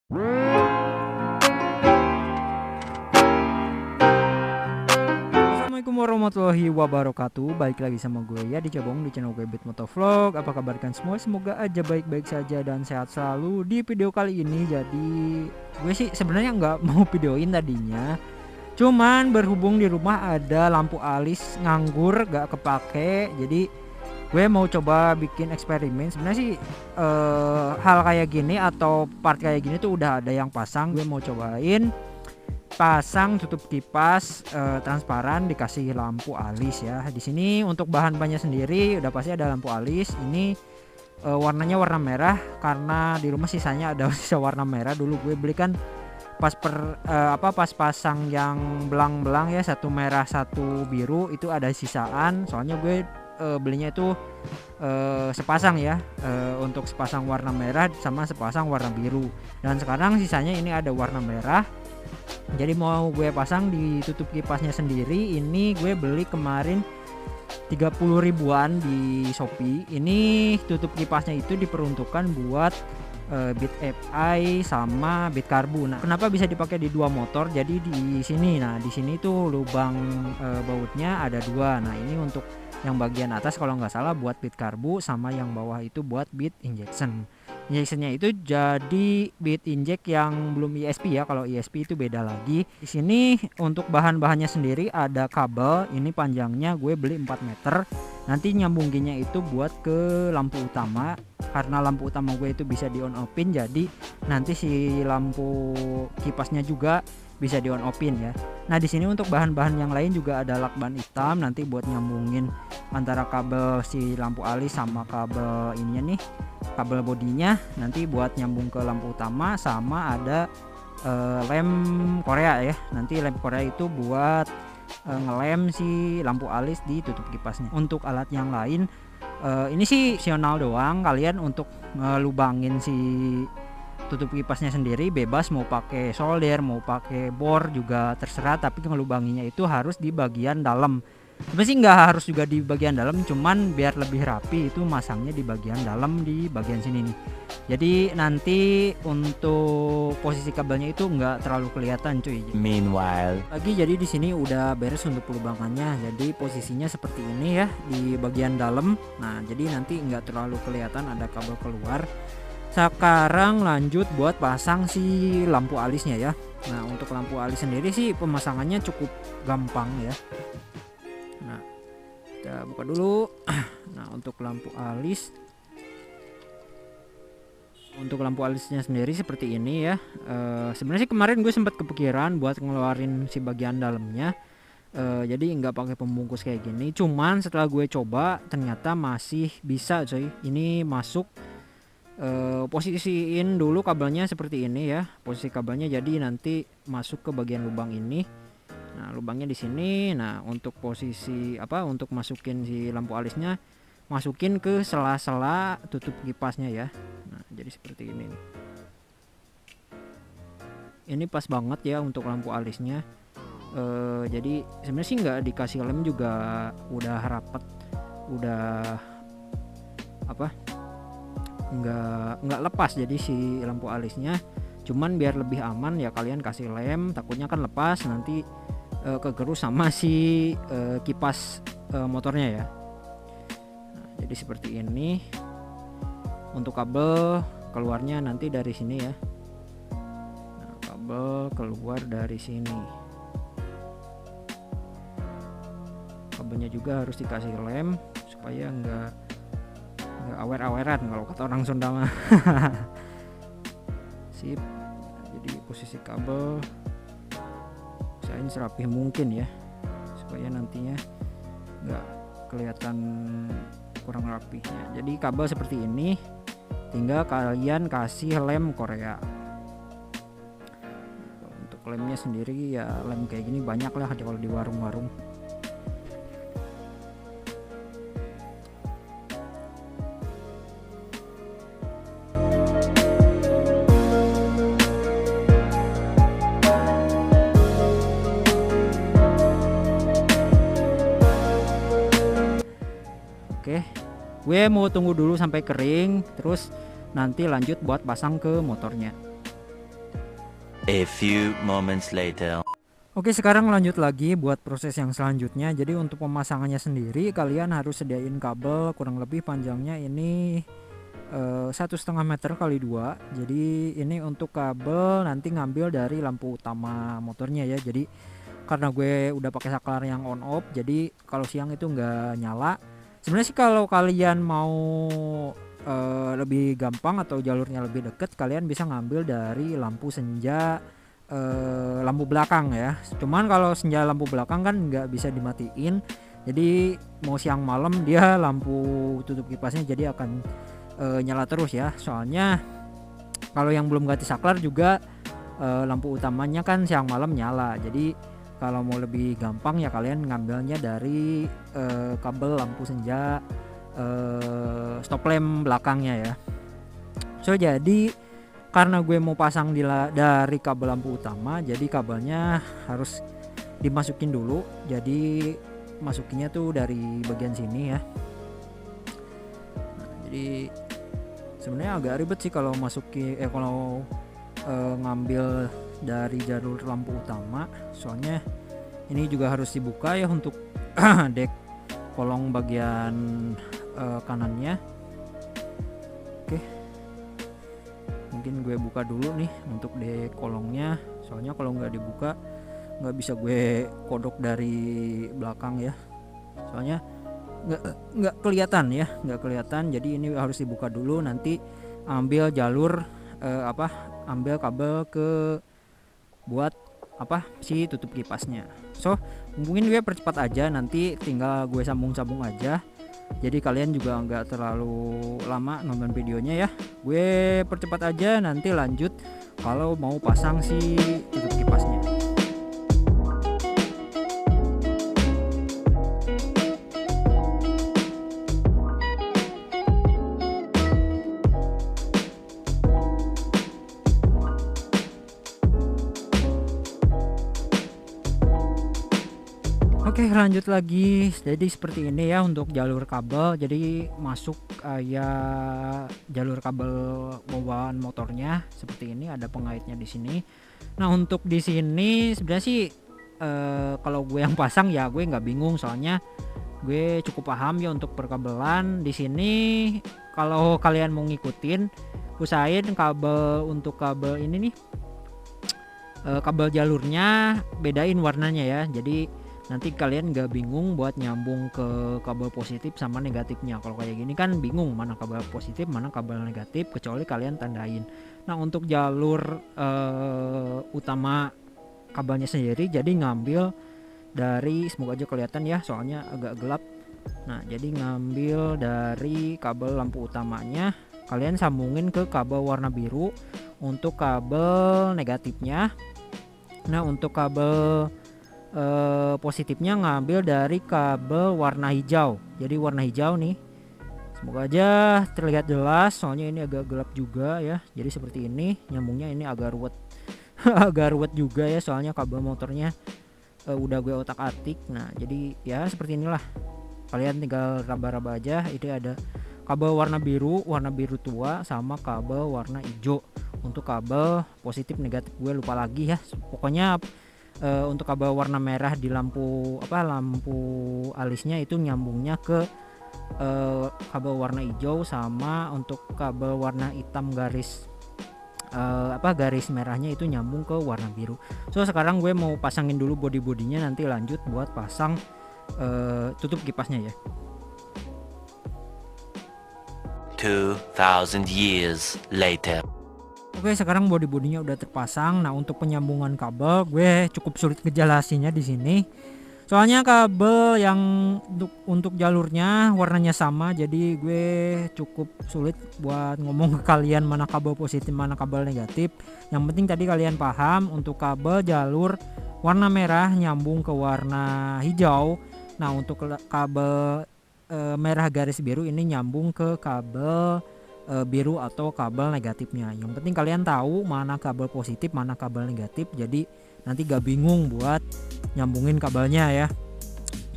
Assalamualaikum warahmatullahi wabarakatuh. Balik lagi sama gue ya di Cabong di channel gue Beat Motovlog. Apa kabar kan semua? Semoga aja baik-baik saja dan sehat selalu. Di video kali ini jadi gue sih sebenarnya nggak mau videoin tadinya. Cuman berhubung di rumah ada lampu alis nganggur gak kepake, jadi gue mau coba bikin eksperimen. Sebenarnya sih hal kayak gini atau part kayak gini tuh udah ada yang pasang. Gue mau cobain pasang tutup kipas transparan dikasih lampu alis ya. Di sini untuk bahan-bahannya sendiri udah pasti ada lampu alis. Ini warnanya warna merah karena di rumah sisanya ada sisa warna merah. Dulu gue belikan pas pas pasang yang belang-belang ya, satu merah satu biru itu ada sisaan. Soalnya gue belinya itu sepasang ya, untuk sepasang warna merah sama sepasang warna biru. Dan sekarang sisanya ini ada warna merah. Jadi mau gue pasang di tutup kipasnya sendiri. Ini gue beli kemarin 30 ribuan di Shopee. Ini tutup kipasnya itu diperuntukkan buat Beat FI sama Beat Karbu. Nah, kenapa bisa dipakai di dua motor? Jadi di sini, nah di sini tuh lubang bautnya ada dua. Nah ini untuk yang bagian atas kalau nggak salah buat Beat Karbu, sama yang bawah itu buat Beat Injection. Injectionnya itu jadi Beat Inject yang belum ESP ya. Kalau ESP itu beda lagi. Di sini untuk bahan-bahannya sendiri ada kabel. Ini panjangnya gue beli 4 meter. Nanti nyambunginnya itu buat ke lampu utama. Karena lampu utama gue itu bisa di on offin, jadi nanti si lampu kipasnya juga bisa di on offin ya. Nah di sini untuk bahan-bahan yang lain juga ada lakban hitam nanti buat nyambungin antara kabel si lampu alis sama kabel ininya nih, kabel bodinya nanti buat nyambung ke lampu utama. Sama ada lem Korea ya, nanti lem Korea itu buat ngelem si lampu alis di tutup kipasnya. Untuk alat yang lain ini sih opsional doang. Kalian untuk ngelubangin si tutup kipasnya sendiri bebas, mau pakai solder mau pakai bor juga terserah, tapi ngelubanginya itu harus di bagian dalam. Sebenarnya sih nggak harus juga di bagian dalam, cuman biar lebih rapi itu masangnya di bagian dalam, di bagian sini nih. Jadi nanti untuk posisi kabelnya itu nggak terlalu kelihatan cuy. Meanwhile, Lagi jadi di sini udah beres untuk pelubangannya. Jadi posisinya seperti ini ya di bagian dalam. Nah jadi nanti nggak terlalu kelihatan ada kabel keluar. Sekarang lanjut buat pasang si lampu alisnya ya. Nah untuk lampu alis sendiri sih pemasangannya cukup gampang ya. Nah kita buka dulu. Nah untuk lampu alis, untuk lampu alisnya sendiri seperti ini ya. Sebenarnya sih kemarin gue sempat kepikiran buat ngeluarin si bagian dalamnya, jadi nggak pakai pembungkus kayak gini. Cuman setelah gue coba ternyata masih bisa coy. Ini masuk, posisiin dulu kabelnya seperti ini ya, posisi kabelnya. Jadi nanti masuk ke bagian lubang ini. Nah lubangnya di sini. Nah untuk posisi untuk masukin si lampu alisnya, masukin ke sela-sela tutup kipasnya ya. Nah jadi seperti ini nih. Ini pas banget ya untuk lampu alisnya. Jadi sebenarnya sih nggak dikasih lem juga udah rapet, udah nggak lepas jadi si lampu alisnya. Cuman biar lebih aman ya kalian kasih lem, takutnya kan lepas nanti kegerus sama si kipas motornya ya. Nah, jadi seperti ini. Untuk kabel keluarnya nanti dari sini ya. Nah, kabel keluar dari sini. Kabelnya juga harus dikasih lem supaya nggak awer-aweran kalau kata orang Sunda mah. Sip. Jadi posisi kabel usahain serapih mungkin ya, supaya nantinya nggak kelihatan kurang rapihnya. Jadi kabel seperti ini, tinggal kalian kasih lem Korea. Untuk lemnya sendiri ya lem kayak gini banyak lah kalau di warung-warung. Oke, gue mau tunggu dulu sampai kering, terus nanti lanjut buat pasang ke motornya. A few moments later. Oke, sekarang lanjut lagi buat proses yang selanjutnya. Jadi untuk pemasangannya sendiri kalian harus sediain kabel kurang lebih panjangnya ini 1,5 meter kali 2. Jadi ini untuk kabel nanti ngambil dari lampu utama motornya ya. Jadi karena gue udah pakai saklar yang on off, jadi kalau siang itu nggak nyala. Sebenarnya sih kalau kalian mau lebih gampang atau jalurnya lebih deket, kalian bisa ngambil dari lampu senja lampu belakang ya. Cuman kalau senja lampu belakang kan nggak bisa dimatiin, jadi mau siang malam dia lampu tutup kipasnya jadi akan nyala terus ya. Soalnya kalau yang belum ganti saklar juga lampu utamanya kan siang malam nyala. Jadi kalau mau lebih gampang ya kalian ngambilnya dari kabel lampu senja stop lamp belakangnya ya. So jadi karena gue mau pasang dari kabel lampu utama, jadi kabelnya harus dimasukin dulu. Jadi masukinnya tuh dari bagian sini ya. Nah, jadi sebenarnya agak ribet sih kalau ngambil dari jalur lampu utama. Soalnya ini juga harus dibuka ya untuk dek kolong bagian kanannya. Oke, mungkin gue buka dulu nih untuk dek kolongnya. Soalnya kalau nggak dibuka nggak bisa gue kodok dari belakang ya. Soalnya nggak kelihatan. Jadi ini harus dibuka dulu. Nanti ambil jalur ambil kabel buat si tutup kipasnya. So mungkin gue percepat aja, nanti tinggal gue sambung aja. Jadi kalian juga nggak terlalu lama nonton videonya ya. Gue percepat aja, nanti lanjut kalau mau pasang si tutup kipasnya. Oke, lanjut lagi. Jadi seperti ini ya untuk jalur kabel. Jadi masuk kayak jalur kabel bawaan motornya seperti ini, ada pengaitnya di sini. Nah, untuk di sini sebenarnya sih kalau gue yang pasang ya gue nggak bingung, soalnya gue cukup paham ya untuk perkabelan di sini. Kalau kalian mau ngikutin, usahain kabel ini nih kabel jalurnya bedain warnanya ya. Jadi nanti kalian gak bingung buat nyambung ke kabel positif sama negatifnya. Kalau kayak gini kan bingung mana kabel positif mana kabel negatif, kecuali kalian tandain. Nah, untuk jalur utama kabelnya sendiri, jadi ngambil dari, semoga aja kelihatan ya soalnya agak gelap. Nah, jadi ngambil dari kabel lampu utamanya, kalian sambungin ke kabel warna biru untuk kabel negatifnya. Nah, untuk kabel positifnya ngambil dari kabel warna hijau. Jadi warna hijau nih, semoga aja terlihat jelas soalnya ini agak gelap juga ya. Jadi seperti ini nyambungnya, ini agak ruwet agak ruwet juga ya soalnya kabel motornya udah gue otak-atik. Nah, jadi ya seperti inilah, kalian tinggal raba-raba aja. Ini ada kabel warna biru tua sama kabel warna hijau. Untuk kabel positif negatif gue lupa lagi ya. Pokoknya untuk kabel warna merah di lampu alisnya itu nyambungnya ke kabel warna hijau, sama untuk kabel warna hitam garis merahnya itu nyambung ke warna biru. So sekarang gue mau pasangin dulu bodinya, nanti lanjut buat pasang tutup kipasnya ya. 2000 years later. Oke, sekarang bodinya udah terpasang. Nah, untuk penyambungan kabel gue cukup sulit ngejelasinnya di sini. Soalnya kabel yang untuk jalurnya warnanya sama, jadi gue cukup sulit buat ngomong ke kalian mana kabel positif mana kabel negatif. Yang penting tadi kalian paham, untuk kabel jalur warna merah nyambung ke warna hijau. Nah, untuk kabel merah garis biru ini nyambung ke kabel biru atau kabel negatifnya. Yang penting kalian tahu mana kabel positif mana kabel negatif, jadi nanti gak bingung buat nyambungin kabelnya ya.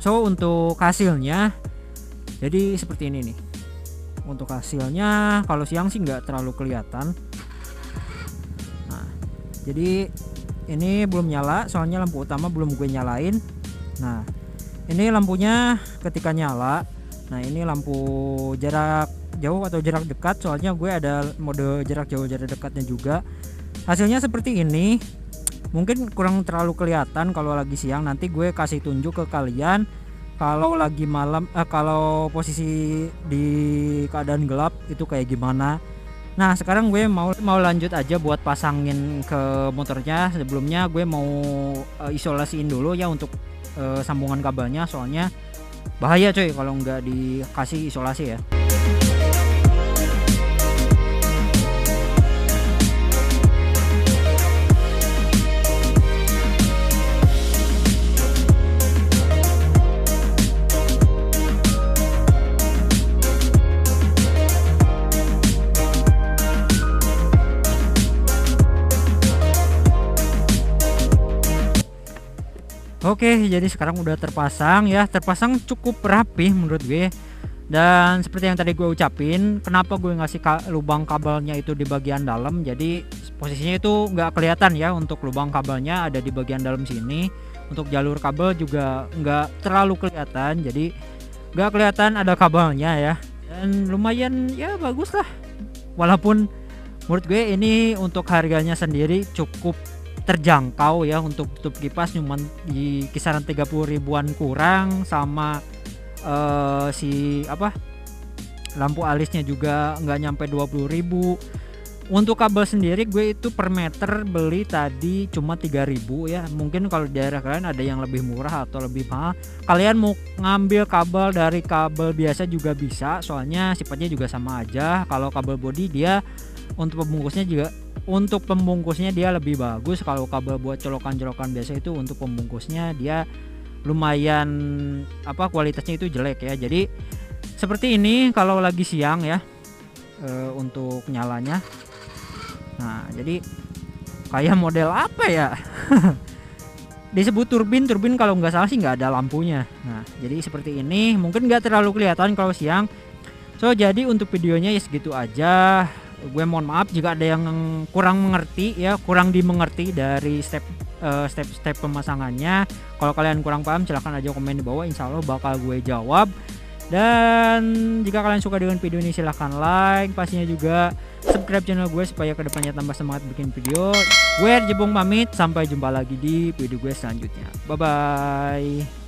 So untuk hasilnya jadi seperti ini nih. Untuk hasilnya kalau siang sih nggak terlalu kelihatan. Nah, Jadi ini belum nyala, soalnya lampu utama belum gue nyalain. Nah ini lampunya ketika nyala. Nah ini lampu jarak jauh atau jarak dekat, soalnya gue ada mode jarak jauh jarak dekatnya juga. Hasilnya seperti ini. Mungkin kurang terlalu kelihatan kalau lagi siang, nanti gue kasih tunjuk ke kalian kalau lagi malam, kalau posisi di keadaan gelap itu kayak gimana. Nah sekarang gue mau lanjut aja buat pasangin ke motornya. Sebelumnya gue mau isolasiin dulu ya untuk sambungan kabelnya, soalnya bahaya coy kalau nggak dikasih isolasi ya. Oke, jadi sekarang udah terpasang ya, terpasang cukup rapi menurut gue. Dan seperti yang tadi gue ucapin, kenapa gue ngasih lubang kabelnya itu di bagian dalam, jadi posisinya itu nggak kelihatan ya. Untuk lubang kabelnya ada di bagian dalam sini, untuk jalur kabel juga nggak terlalu kelihatan, jadi nggak kelihatan ada kabelnya ya. Dan lumayan ya, bagus lah, walaupun menurut gue ini untuk harganya sendiri cukup terjangkau ya. Untuk tutup kipas cuman di kisaran 30 ribuan kurang, sama si lampu alisnya juga nggak nyampe 20.000. Untuk kabel sendiri gue itu per meter beli tadi cuma 3.000 ya. Mungkin kalau di daerah kalian ada yang lebih murah atau lebih mahal, kalian mau ngambil kabel dari kabel biasa juga bisa, soalnya sifatnya juga sama aja. Kalau kabel body dia untuk pembungkusnya dia lebih bagus. Kalau kabel buat colokan-colokan biasa itu untuk pembungkusnya dia lumayan kualitasnya itu jelek ya. Jadi seperti ini kalau lagi siang ya untuk nyalanya. Nah jadi kayak model apa ya disebut turbin kalau nggak salah sih nggak ada lampunya. Nah jadi seperti ini, mungkin nggak terlalu kelihatan kalau siang. So jadi untuk videonya ya segitu aja. Gue mohon maaf jika ada yang kurang mengerti ya, kurang dimengerti dari step pemasangannya. Kalau kalian kurang paham silahkan aja komen di bawah, insya Allah bakal gue jawab. Dan jika kalian suka dengan video ini silahkan like, pastinya juga subscribe channel gue supaya kedepannya tambah semangat bikin video. Gue Jebong pamit, sampai jumpa lagi di video gue selanjutnya. Bye bye.